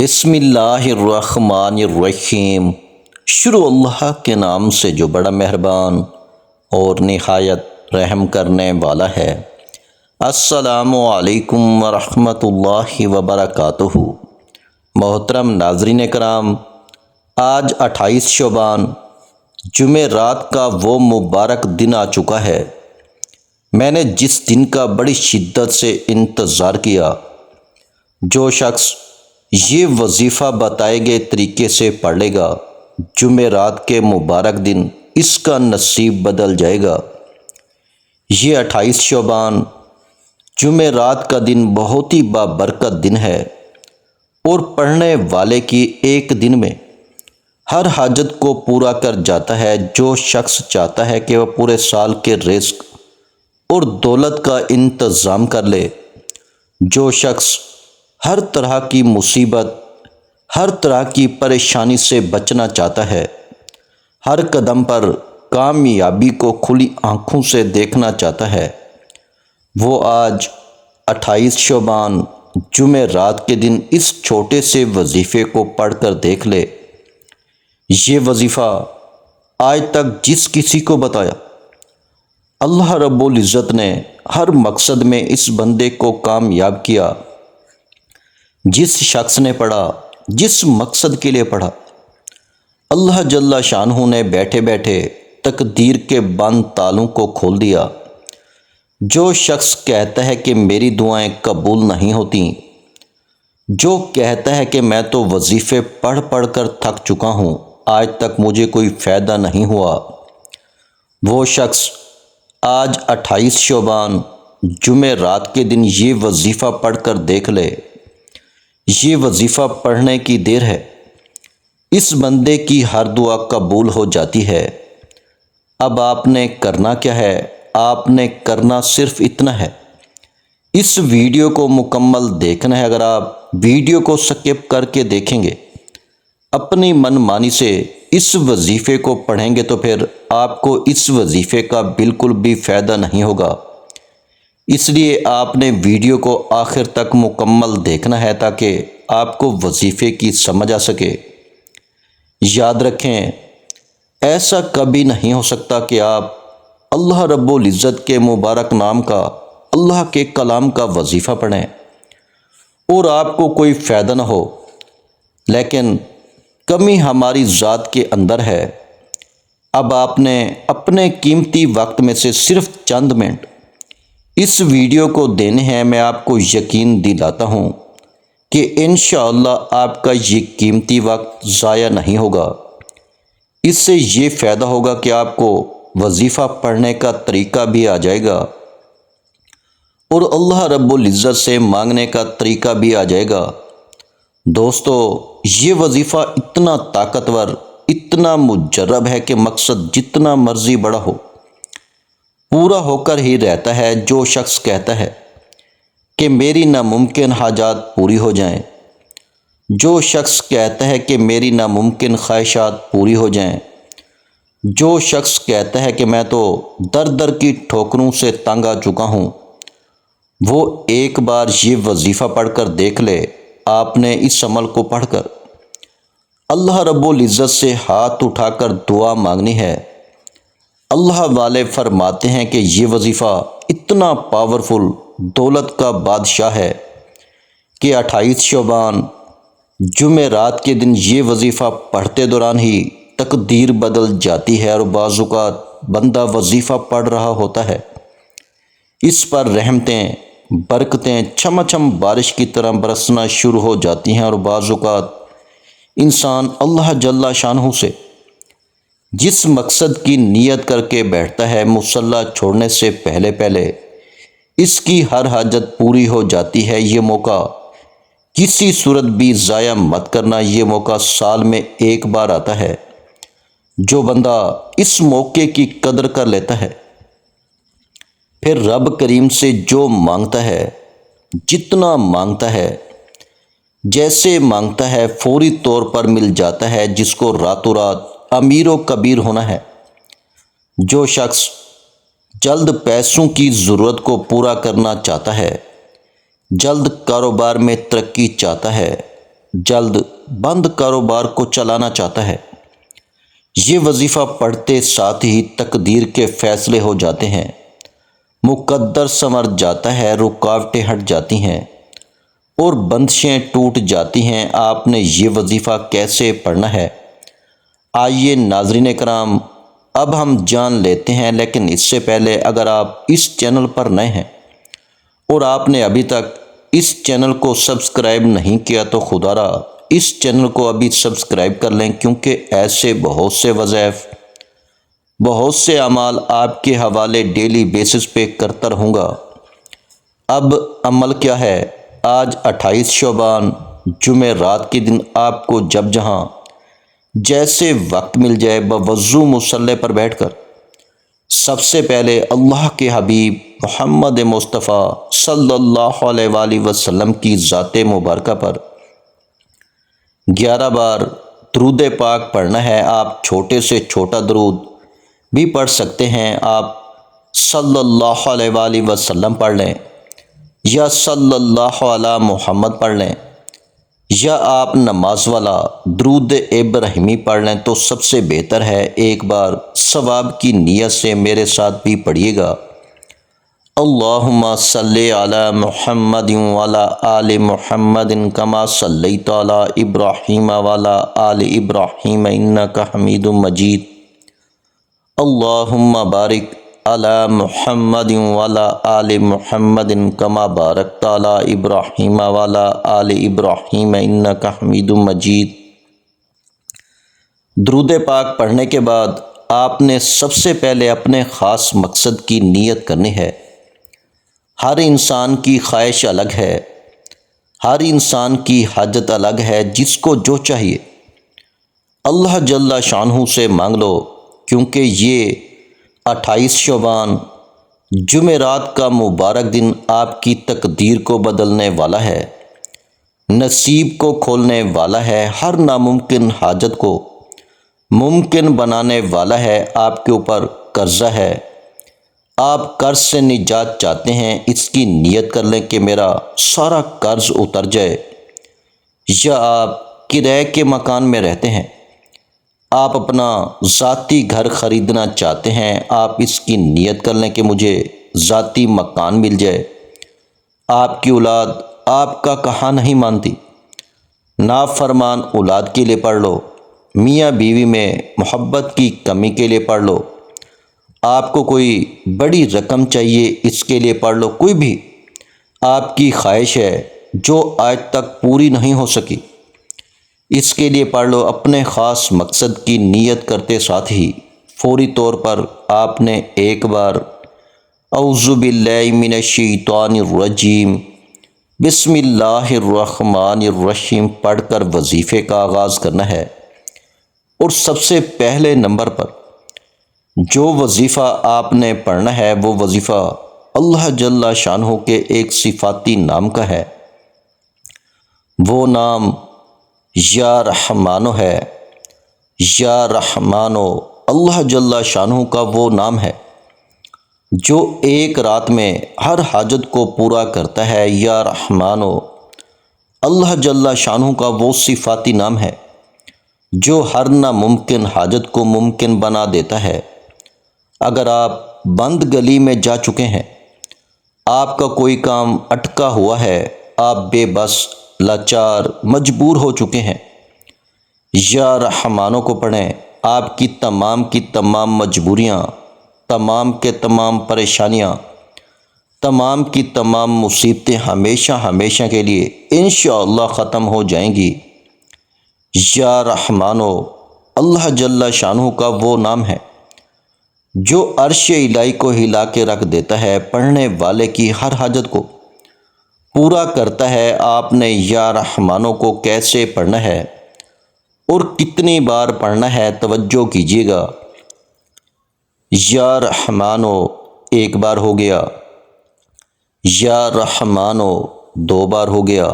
بسم اللہ الرحمن الرحیم۔ شروع اللہ کے نام سے جو بڑا مہربان اور نہایت رحم کرنے والا ہے۔ السلام علیکم ورحمۃ اللہ وبرکاتہ۔ محترم ناظرین کرام، آج 28 شعبان جمعرات کا وہ مبارک دن آ چکا ہے۔ میں نے جس دن کا بڑی شدت سے انتظار کیا۔ جو شخص یہ وظیفہ بتائے گئے طریقے سے پڑھ لے گا، جمعرات کے مبارک دن اس کا نصیب بدل جائے گا۔ یہ 28 شعبان جمعرات کا دن بہت ہی بابرکت دن ہے اور پڑھنے والے کی ایک دن میں ہر حاجت کو پورا کر جاتا ہے۔ جو شخص چاہتا ہے کہ وہ پورے سال کے رزق اور دولت کا انتظام کر لے، جو شخص ہر طرح کی مصیبت، ہر طرح کی پریشانی سے بچنا چاہتا ہے، ہر قدم پر کامیابی کو کھلی آنکھوں سے دیکھنا چاہتا ہے، وہ آج 28 شعبان جمعرات کے دن اس چھوٹے سے وظیفے کو پڑھ کر دیکھ لے۔ یہ وظیفہ آج تک جس کسی کو بتایا، اللہ رب العزت نے ہر مقصد میں اس بندے کو کامیاب کیا۔ جس شخص نے پڑھا، جس مقصد کے لیے پڑھا، اللہ جل شانہ نے بیٹھے بیٹھے تقدیر کے بند تالوں کو کھول دیا۔ جو شخص کہتا ہے کہ میری دعائیں قبول نہیں ہوتیں، جو کہتا ہے کہ میں تو وظیفے پڑھ پڑھ کر تھک چکا ہوں، آج تک مجھے کوئی فائدہ نہیں ہوا، وہ شخص آج 28 شعبان جمعرات کے دن یہ وظیفہ پڑھ کر دیکھ لے۔ یہ وظیفہ پڑھنے کی دیر ہے، اس بندے کی ہر دعا قبول ہو جاتی ہے۔ اب آپ نے کرنا کیا ہے؟ آپ نے کرنا صرف اتنا ہے، اس ویڈیو کو مکمل دیکھنا ہے۔ اگر آپ ویڈیو کو سکپ کر کے دیکھیں گے، اپنی من مانی سے اس وظیفے کو پڑھیں گے، تو پھر آپ کو اس وظیفے کا بالکل بھی فائدہ نہیں ہوگا۔ اس لیے آپ نے ویڈیو کو آخر تک مکمل دیکھنا ہے تاکہ آپ کو وظیفے کی سمجھ آ سکے۔ یاد رکھیں، ایسا کبھی نہیں ہو سکتا کہ آپ اللہ رب العزت کے مبارک نام کا، اللہ کے کلام کا وظیفہ پڑھیں اور آپ کو کوئی فائدہ نہ ہو۔ لیکن کمی ہماری ذات کے اندر ہے۔ اب آپ نے اپنے قیمتی وقت میں سے صرف چند منٹ اس ویڈیو کو دینے ہیں۔ میں آپ کو یقین دلاتا ہوں کہ انشاءاللہ آپ کا یہ قیمتی وقت ضائع نہیں ہوگا۔ اس سے یہ فائدہ ہوگا کہ آپ کو وظیفہ پڑھنے کا طریقہ بھی آ جائے گا اور اللہ رب العزت سے مانگنے کا طریقہ بھی آ جائے گا۔ دوستو، یہ وظیفہ اتنا طاقتور، اتنا مجرب ہے کہ مقصد جتنا مرضی بڑا ہو، پورا ہو کر ہی رہتا ہے۔ جو شخص کہتا ہے کہ میری ناممکن حاجات پوری ہو جائیں، جو شخص کہتا ہے کہ میری ناممکن خواہشات پوری ہو جائیں، جو شخص کہتا ہے کہ میں تو در در کی ٹھوکروں سے تنگ آ چکا ہوں، وہ ایک بار یہ وظیفہ پڑھ کر دیکھ لے۔ آپ نے اس عمل کو پڑھ کر اللہ رب العزت سے ہاتھ اٹھا کر دعا مانگنی ہے۔ اللہ والے فرماتے ہیں کہ یہ وظیفہ اتنا پاورفل، دولت کا بادشاہ ہے کہ 28 شعبان جمعرات کے دن یہ وظیفہ پڑھتے دوران ہی تقدیر بدل جاتی ہے، اور بعض اوقات بندہ وظیفہ پڑھ رہا ہوتا ہے، اس پر رحمتیں، برکتیں چھم چھم بارش کی طرح برسنا شروع ہو جاتی ہیں، اور بعض اوقات انسان اللہ جل شانہ سے جس مقصد کی نیت کر کے بیٹھتا ہے، مصلی چھوڑنے سے پہلے پہلے اس کی ہر حاجت پوری ہو جاتی ہے۔ یہ موقع کسی صورت بھی ضائع مت کرنا، یہ موقع سال میں ایک بار آتا ہے۔ جو بندہ اس موقع کی قدر کر لیتا ہے، پھر رب کریم سے جو مانگتا ہے، جتنا مانگتا ہے، جیسے مانگتا ہے، فوری طور پر مل جاتا ہے۔ جس کو راتوں رات امیر و کبیر ہونا ہے، جو شخص جلد پیسوں کی ضرورت کو پورا کرنا چاہتا ہے، جلد کاروبار میں ترقی چاہتا ہے، جلد بند کاروبار کو چلانا چاہتا ہے، یہ وظیفہ پڑھتے ساتھ ہی تقدیر کے فیصلے ہو جاتے ہیں، مقدر سنور جاتا ہے، رکاوٹیں ہٹ جاتی ہیں اور بندشیں ٹوٹ جاتی ہیں۔ آپ نے یہ وظیفہ کیسے پڑھنا ہے؟ آئیے ناظرین کرام، اب ہم جان لیتے ہیں، لیکن اس سے پہلے اگر آپ اس چینل پر نئے ہیں اور آپ نے ابھی تک اس چینل کو سبسکرائب نہیں کیا تو خدا را اس چینل کو ابھی سبسکرائب کر لیں، کیونکہ ایسے بہت سے وظائف، بہت سے اعمال آپ کے حوالے ڈیلی بیسس پہ کرتا رہوں گا۔ اب عمل کیا ہے؟ آج 28 شعبان جمعرات کے دن آپ کو جب جہاں جیسے وقت مل جائے بوضو مصلی پر بیٹھ کر سب سے پہلے اللہ کے حبیب محمد مصطفیٰ صلی اللہ علیہ وآلہ وسلم کی ذات مبارکہ پر 11 بار درود پاک پڑھنا ہے۔ آپ چھوٹے سے چھوٹا درود بھی پڑھ سکتے ہیں، آپ صلی اللہ علیہ وآلہ وسلم پڑھ لیں یا صلی اللہ علی محمد پڑھ لیں، یا آپ نماز والا درود ابراہیمی پڑھ لیں تو سب سے بہتر ہے۔ ایک بار ثواب کی نیت سے میرے ساتھ بھی پڑھیے گا، اللہم صلی علی محمد وعلی آل محمد کما صلیت علی ابراہیم وعلی آل ابراہیم انک حمید مجید، اللہم بارک علی محمد وعلی آل محمد کما بارکت علی ابراہیم وعلی آل ابراہیم انک حمید مجید۔ درود پاک پڑھنے کے بعد آپ نے سب سے پہلے اپنے خاص مقصد کی نیت کرنی ہے۔ ہر انسان کی خواہش الگ ہے، ہر انسان کی حاجت الگ ہے، جس کو جو چاہیے اللہ جل شانہ سے مانگ لو، کیونکہ یہ 28 شعبان جمعرات کا مبارک دن آپ کی تقدیر کو بدلنے والا ہے، نصیب کو کھولنے والا ہے، ہر ناممکن حاجت کو ممکن بنانے والا ہے۔ آپ کے اوپر قرضہ ہے، آپ قرض سے نجات چاہتے ہیں، اس کی نیت کر لیں کہ میرا سارا قرض اتر جائے۔ یا آپ کرائے کے مکان میں رہتے ہیں، آپ اپنا ذاتی گھر خریدنا چاہتے ہیں، آپ اس کی نیت کر لیں کہ مجھے ذاتی مکان مل جائے۔ آپ کی اولاد آپ کا کہا نہیں مانتی، نافرمان اولاد کے لیے پڑھ لو، میاں بیوی میں محبت کی کمی کے لیے پڑھ لو، آپ کو کوئی بڑی رقم چاہیے اس کے لیے پڑھ لو، کوئی بھی آپ کی خواہش ہے جو آج تک پوری نہیں ہو سکی اس کے لیے پڑھ لو۔ اپنے خاص مقصد کی نیت کرتے ساتھ ہی فوری طور پر آپ نے ایک بار اعوذ باللہ من الشیطان الرجیم بسم اللہ الرحمن الرحیم پڑھ کر وظیفے کا آغاز کرنا ہے۔ اور سب سے پہلے نمبر پر جو وظیفہ آپ نے پڑھنا ہے وہ وظیفہ اللہ جل شانہ کے ایک صفاتی نام کا ہے، وہ نام یا رحمانو ہے۔ یا رحمانو اللہ جل شانہ کا وہ نام ہے جو ایک رات میں ہر حاجت کو پورا کرتا ہے۔ یا رحمانو اللہ جل شانہ کا وہ صفاتی نام ہے جو ہر ناممکن حاجت کو ممکن بنا دیتا ہے۔ اگر آپ بند گلی میں جا چکے ہیں، آپ کا کوئی کام اٹکا ہوا ہے، آپ بے بس، لاچار، مجبور ہو چکے ہیں، یا رحمانوں کو پڑھیں، آپ کی تمام مجبوریاں، تمام کے تمام پریشانیاں، تمام کی تمام مصیبتیں ہمیشہ ہمیشہ کے لیے انشاءاللہ ختم ہو جائیں گی۔ یا رحمانو اللہ جل شانہ کا وہ نام ہے جو عرش الہی کو ہلا کے رکھ دیتا ہے، پڑھنے والے کی ہر حاجت کو پورا کرتا ہے۔ آپ نے یا رحمانوں کو کیسے پڑھنا ہے اور کتنی بار پڑھنا ہے توجہ کیجیے گا۔ یا رحمانو ایک بار ہو گیا، یا رحمانو 2 بار ہو گیا،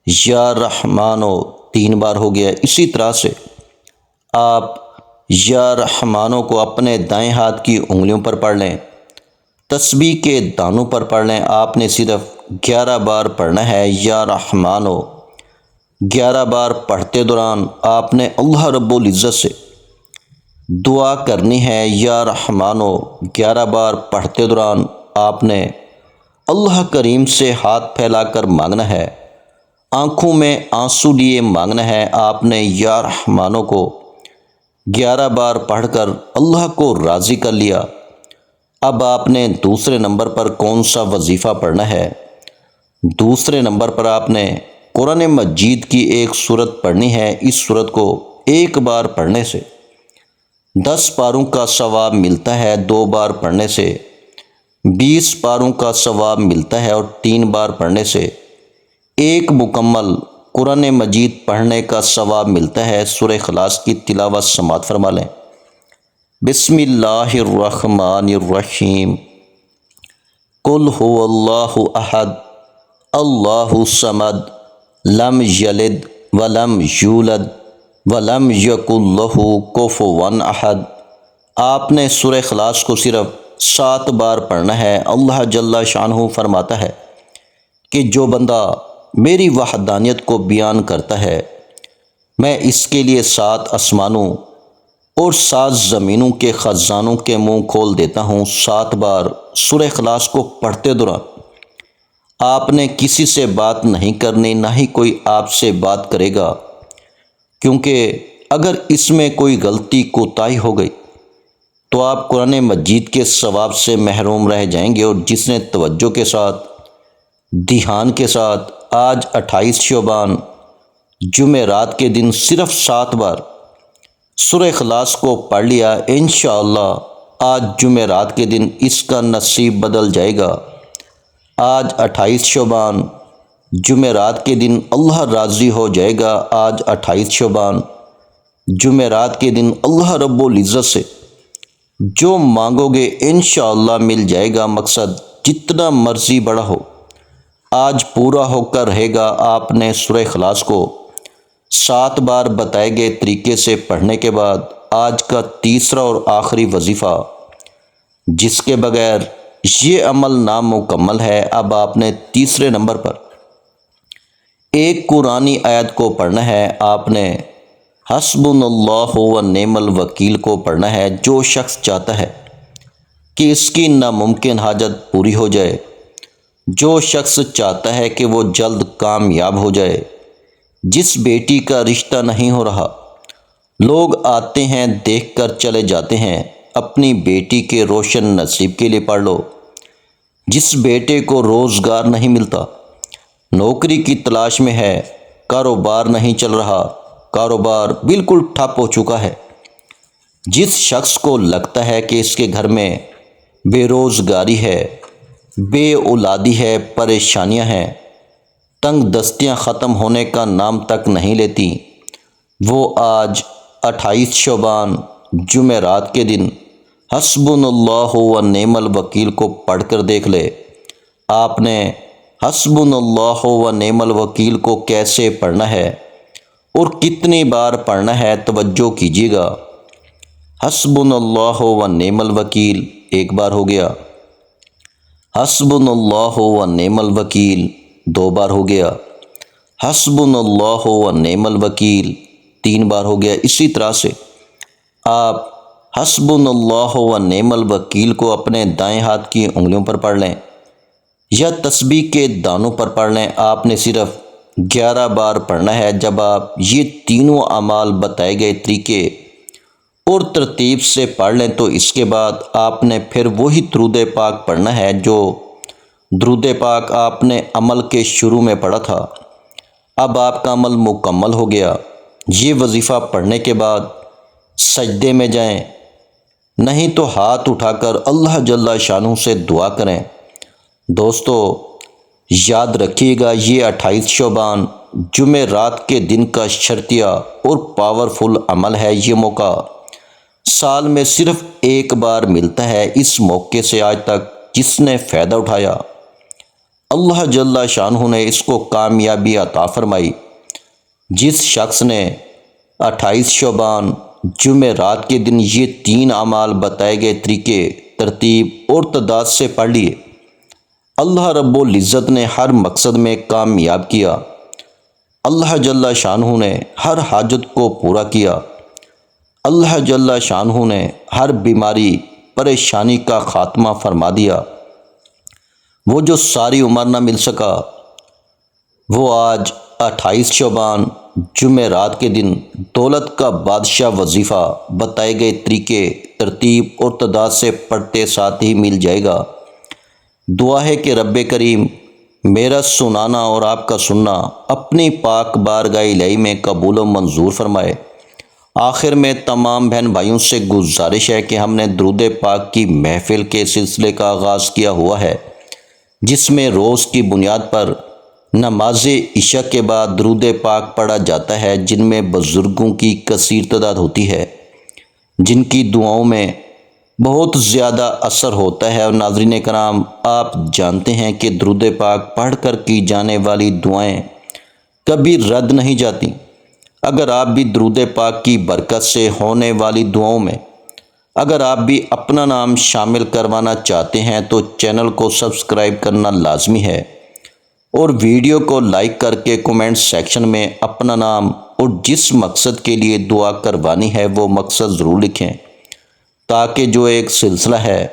یا رحمانو 3 بار ہو گیا۔ اسی طرح سے آپ یا رحمانوں کو اپنے دائیں ہاتھ کی انگلیوں پر پڑھ لیں، تسبیح کے دانوں پر پڑھ لیں۔ آپ نے صرف 11 بار پڑھنا ہے یا رحمانو۔ 11 بار پڑھتے دوران آپ نے اللہ رب العزت سے دعا کرنی ہے یا رحمانو۔ 11 بار پڑھتے دوران آپ نے اللہ کریم سے ہاتھ پھیلا کر مانگنا ہے، آنکھوں میں آنسو لیے مانگنا ہے۔ آپ نے یا رحمانو کو 11 بار پڑھ کر اللہ کو راضی کر لیا۔ اب آپ نے دوسرے نمبر پر کون سا وظیفہ پڑھنا ہے؟ دوسرے نمبر پر آپ نے قرآن مجید کی ایک سورت پڑھنی ہے۔ اس سورت کو ایک بار پڑھنے سے 10 پاروں کا ثواب ملتا ہے، 2 بار پڑھنے سے 20 پاروں کا ثواب ملتا ہے، اور 3 بار پڑھنے سے ایک مکمل قرآن مجید پڑھنے کا ثواب ملتا ہے۔ سورہ اخلاص کی تلاوت سماعت فرما لیں۔ بسم اللہ الرحمن الرحیم۔ قل هو اللہ احد اللہ الصمد لم یلد ولم یولد ولم یکن لہ کفوا احد۔ آپ نے سورہ اخلاص کو صرف 7 بار پڑھنا ہے۔ اللہ جل شانہ فرماتا ہے کہ جو بندہ میری وحدانیت کو بیان کرتا ہے، میں اس کے لیے 7 آسمانوں اور 7 زمینوں کے خزانوں کے منہ کھول دیتا ہوں۔ 7 بار سورہ اخلاص کو پڑھتے دوران آپ نے کسی سے بات نہیں کرنی، نہ ہی کوئی آپ سے بات کرے گا، کیونکہ اگر اس میں کوئی غلطی کوتاہی ہو گئی تو آپ قرآن مجید کے ثواب سے محروم رہ جائیں گے۔ اور جس نے توجہ کے ساتھ، دھیان کے ساتھ آج 28 شعبان جمعرات کے دن صرف 7 بار سورہ اخلاص کو پڑھ لیا، انشاءاللہ آج جمعرات کے دن اس کا نصیب بدل جائے گا۔ آج 28 شعبان جمعرات کے دن اللہ راضی ہو جائے گا۔ آج 28 شعبان جمعرات کے دن اللہ رب العزت سے جو مانگو گے انشاءاللہ مل جائے گا۔ مقصد جتنا مرضی بڑا ہو آج پورا ہو کر رہے گا۔ آپ نے سورہ اخلاص کو 7 بار بتائے گئے طریقے سے پڑھنے کے بعد آج کا تیسرا اور آخری وظیفہ، جس کے بغیر یہ عمل نامکمل ہے، اب آپ نے تیسرے نمبر پر ایک قرآنی آیت کو پڑھنا ہے۔ آپ نے حسبنا اللہ و نعم الوکیل کو پڑھنا ہے۔ جو شخص چاہتا ہے کہ اس کی ناممکن حاجت پوری ہو جائے، جو شخص چاہتا ہے کہ وہ جلد کامیاب ہو جائے، جس بیٹی کا رشتہ نہیں ہو رہا، لوگ آتے ہیں دیکھ کر چلے جاتے ہیں، اپنی بیٹی کے روشن نصیب کے لیے پڑھ لو۔ جس بیٹے کو روزگار نہیں ملتا، نوکری کی تلاش میں ہے، کاروبار نہیں چل رہا، کاروبار بالکل ٹھپ ہو چکا ہے، جس شخص کو لگتا ہے کہ اس کے گھر میں بے روزگاری ہے، بے اولادی ہے، پریشانیاں ہیں، تنگ دستیاں ختم ہونے کا نام تک نہیں لیتی، وہ آج 28 شعبان جمعرات کے دن حسبنا اللہ و نعم الوکیل کو پڑھ کر دیکھ لے۔ آپ نے حسبنا اللہ و نعم الوکیل کو کیسے پڑھنا ہے اور کتنی بار پڑھنا ہے، توجہ کیجیے گا۔ حسبنا اللہ و نعم الوکیل 1 بار ہو گیا، حسبنا اللہ و نعم الوکیل 2 بار ہو گیا، حسبنا اللہ و نعم الوکیل 3 بار ہو گیا۔ اسی طرح سے آپ حسبنا اللہ و نعم الوکیل کو اپنے دائیں ہاتھ کی انگلیوں پر پڑھ لیں یا تسبیح کے دانوں پر پڑھ لیں۔ آپ نے صرف 11 بار پڑھنا ہے۔ جب آپ یہ تینوں اعمال بتائے گئے طریقے اور ترتیب سے پڑھ لیں تو اس کے بعد آپ نے پھر وہی درود پاک پڑھنا ہے جو درود پاک آپ نے عمل کے شروع میں پڑھا تھا۔ اب آپ کا عمل مکمل ہو گیا۔ یہ وظیفہ پڑھنے کے بعد سجدے میں جائیں، نہیں تو ہاتھ اٹھا کر اللہ جل شانہ سے دعا کریں۔ دوستو یاد رکھیے گا، یہ 28 شعبان جمعرات کے دن کا شرطیہ اور پاورفل عمل ہے۔ یہ موقع سال میں صرف 1 بار ملتا ہے۔ اس موقع سے آج تک جس نے فائدہ اٹھایا، اللہ جل شانہ نے اس کو کامیابی عطا فرمائی۔ جس شخص نے 28 شعبان جمعرات کے دن یہ 3 اعمال بتائے گئے طریقے، ترتیب اور تعداد سے پڑھ لیے، اللہ رب العزت نے ہر مقصد میں کامیاب کیا۔ اللہ جل شانہ نے ہر حاجت کو پورا کیا، اللہ جل شانہ نے ہر بیماری پریشانی کا خاتمہ فرما دیا۔ وہ جو ساری عمر نہ مل سکا، وہ آج 28 شعبان جمعرات کے دن دولت کا بادشاہ وظیفہ بتائے گئے طریقے، ترتیب اور تعداد سے پڑھتے ساتھ ہی مل جائے گا۔ دعا ہے کہ رب کریم میرا سنانا اور آپ کا سننا اپنی پاک بارگاہ الہی میں قبول و منظور فرمائے۔ آخر میں تمام بہن بھائیوں سے گزارش ہے کہ ہم نے درود پاک کی محفل کے سلسلے کا آغاز کیا ہوا ہے، جس میں روز کی بنیاد پر نماز عشاء کے بعد درود پاک پڑھا جاتا ہے، جن میں بزرگوں کی کثیر تعداد ہوتی ہے، جن کی دعاؤں میں بہت زیادہ اثر ہوتا ہے۔ اور ناظرین کرام، آپ جانتے ہیں کہ درود پاک پڑھ کر کی جانے والی دعائیں کبھی رد نہیں جاتی۔ اگر آپ بھی درود پاک کی برکت سے ہونے والی دعاؤں میں اگر آپ بھی اپنا نام شامل کروانا چاہتے ہیں تو چینل کو سبسکرائب کرنا لازمی ہے، اور ویڈیو کو لائک کر کے کومنٹ سیکشن میں اپنا نام اور جس مقصد کے لیے دعا کروانی ہے وہ مقصد ضرور لکھیں، تاکہ جو ایک سلسلہ ہے،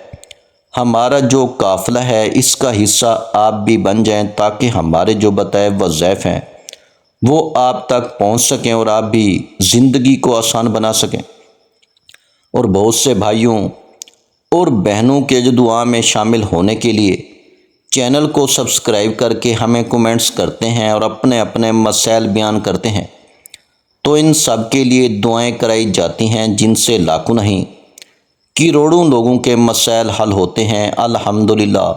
ہمارا جو قافلہ ہے، اس کا حصہ آپ بھی بن جائیں، تاکہ ہمارے جو بتائے وظائف ہیں وہ آپ تک پہنچ سکیں اور آپ بھی زندگی کو آسان بنا سکیں۔ اور بہت سے بھائیوں اور بہنوں کے جو دعا میں شامل ہونے کے لیے چینل کو سبسکرائب کر کے ہمیں کومنٹس کرتے ہیں اور اپنے اپنے مسائل بیان کرتے ہیں، تو ان سب کے لیے دعائیں کرائی جاتی ہیں، جن سے لاکھوں نہیں کروڑوں لوگوں کے مسائل حل ہوتے ہیں۔ الحمدللہ،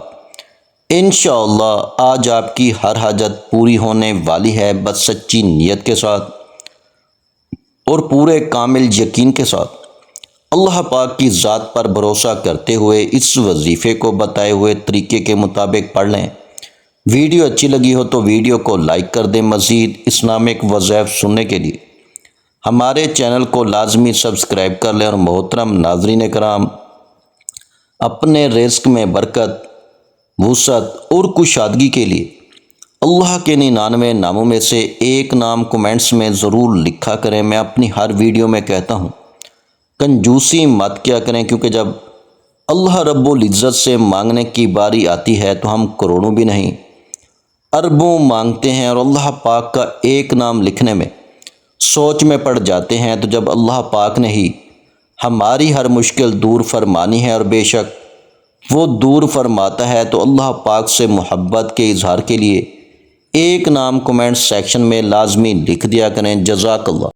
انشاءاللہ آج آپ کی ہر حاجت پوری ہونے والی ہے، بس سچی نیت کے ساتھ اور پورے کامل یقین کے ساتھ اللہ پاک کی ذات پر بھروسہ کرتے ہوئے اس وظیفے کو بتائے ہوئے طریقے کے مطابق پڑھ لیں۔ ویڈیو اچھی لگی ہو تو ویڈیو کو لائک کر دیں۔ مزید اسلامک وظائف سننے کے لیے ہمارے چینل کو لازمی سبسکرائب کر لیں۔ اور محترم ناظرین کرام، اپنے رزق میں برکت، وسعت اور کشادگی کے لیے اللہ کے 99 ناموں میں سے ایک نام کومنٹس میں ضرور لکھا کریں۔ میں اپنی ہر ویڈیو میں کہتا ہوں، کنجوسی مت کیا کریں، کیونکہ جب اللہ رب العزت سے مانگنے کی باری آتی ہے تو ہم کروڑوں بھی نہیں اربوں مانگتے ہیں، اور اللہ پاک کا ایک نام لکھنے میں سوچ میں پڑ جاتے ہیں۔ تو جب اللہ پاک نے ہی ہماری ہر مشکل دور فرمانی ہے، اور بے شک وہ دور فرماتا ہے، تو اللہ پاک سے محبت کے اظہار کے لیے ایک نام کومنٹ سیکشن میں لازمی لکھ دیا کریں۔ جزاک اللہ۔